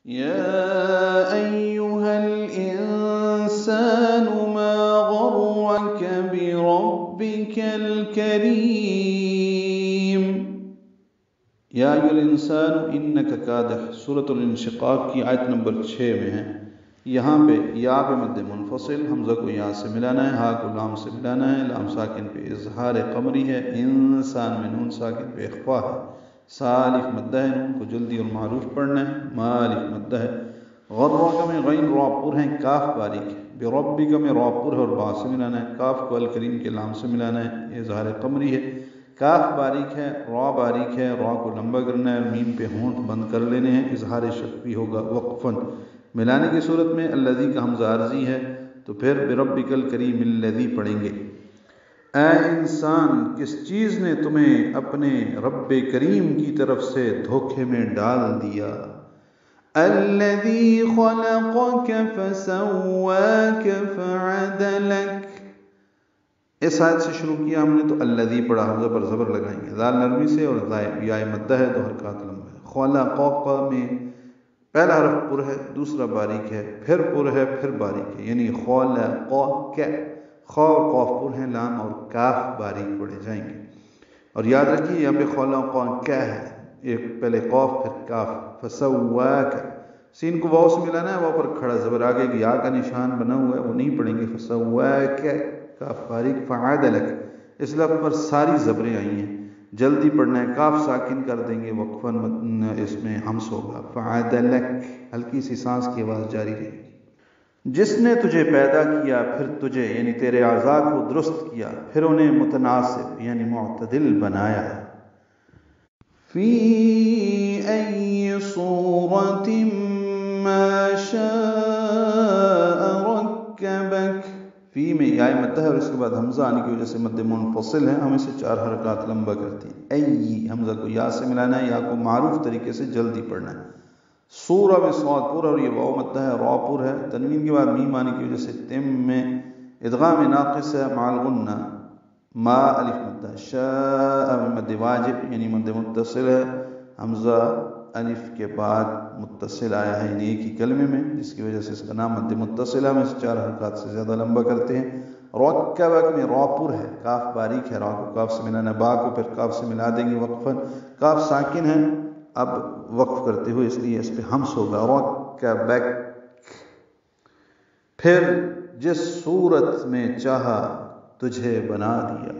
يا أيها الإنسان ما غرك بربك الكريم. یا ایھا الانسان انک کادح، سورۃ الانشقاق کی آیت نمبر 6 میں ہے۔ یہاں پہ یا پہ مد منفصل، حمزہ کو یا سے ملانا ہے، ہا کو لام سے ملانا ہے، لام ساکن پہ اظہار قمری ہے، انسان میں نون ساکن پہ اخفا ہے، سالف مدہ ہے، نون کو جلدی اور معروف پڑھنا ہے، مالف مدہ ہے، غرک میں غین را پر ہے، کاف باریک ہے، بربک میں را پر ہے اور با سے ملانا ہے، کاف کو الکریم کے لام سے ملانا ہے، اظہار قمری ہے، کاف باریک ہے، را باریک ہے، را کو لمبا کرنا ہے، میم پہ ہونٹ بند کر لینے ہیں، اظہار شفوی ہوگا وقفاً۔ ملانے کی صورت میں الذی کا حمزہ عارضی ہے تو پھر بربک الکریم الذی پڑھیں گے۔ اے انسان، کس چیز نے تمہیں اپنے رب کریم کی طرف سے دھوکے میں ڈال دیا؟ الذی خلقک فسواک فعدلک، اس آیت سے شروع کیا ہم نے تو الذی پڑھا، حمزہ پر زبر لگائیں گے، ذال نرمی سے اور یا مدہ ہے، 2 حرکات لمبا ہے۔ خلقک میں پہلا حرف پر ہے، دوسرا باریک ہے، پھر پر ہے، پھر باریک ہے، یعنی خلقک، خا اور قاف پر ہیں، لام اور کاف باریک پڑھے جائیں گے۔ اور یاد رکھیے یہاں پہ خلقک ہے، ایک پہلے قاف پھر کاف، فسواک، سین کو واو سے ملانا ہے، واو پر کھڑا زبر، آگے یا کا نشان بنا ہوا ہے وہ نہیں پڑھیں گے، فسواک کاف باریک، فعدلک، اس لفظ پر ساری زبریں آئی ہیں، جلدی پڑھنا ہے، کاف ساکن کر دیں گے وقفاً، اس میں ہمس ہوگا، فعدلک، ہلکی سی سانس کی آواز جاری رہے گی۔ جس نے تجھے پیدا کیا پھر تجھے یعنی تیرے اعضاء کو درست کیا، پھر انہیں متناسب یعنی معتدل بنایا۔ فی ای صورت ما شاء رکبک، فی میں یا مدہ ہے اور اس کے بعد حمزہ آنے کی وجہ سے مد منفصل ہے، ہم اسے 4 حرکات لمبا کرتے ہیں۔ ای، حمزہ کو یا سے ملانا ہے، یا کو معروف طریقے سے جلدی پڑھنا ہے۔ سورہ میں صاد پر اور یہ واو مدہ ہے، را پر ہے، تنوین کے بعد میم آنے کی وجہ سے تم میں ادغام ناقص ہے مع الغنہ، ما الف مدہ، شاء مد واجب یعنی مد متصل ہے، حمزہ الف کے بعد متصل آیا ہے یعنی ایک ہی کلمے میں، جس کی وجہ سے اس کا نام مد متصل ہے، ہم اس 4 حرکات سے زیادہ لمبا کرتے ہیں۔ رکبک میں را پر ہے، کاف باریک ہے، را کو کاف سے ملانا، با کو پھر کاف سے ملا دیں گے وقفاً، کاف ساکن ہے اب وقف کرتے ہوئے اس لیے اس پہ ہمس ہوگا، رکبک، پھر جس صورت میں چاہا تجھے بنا دیا۔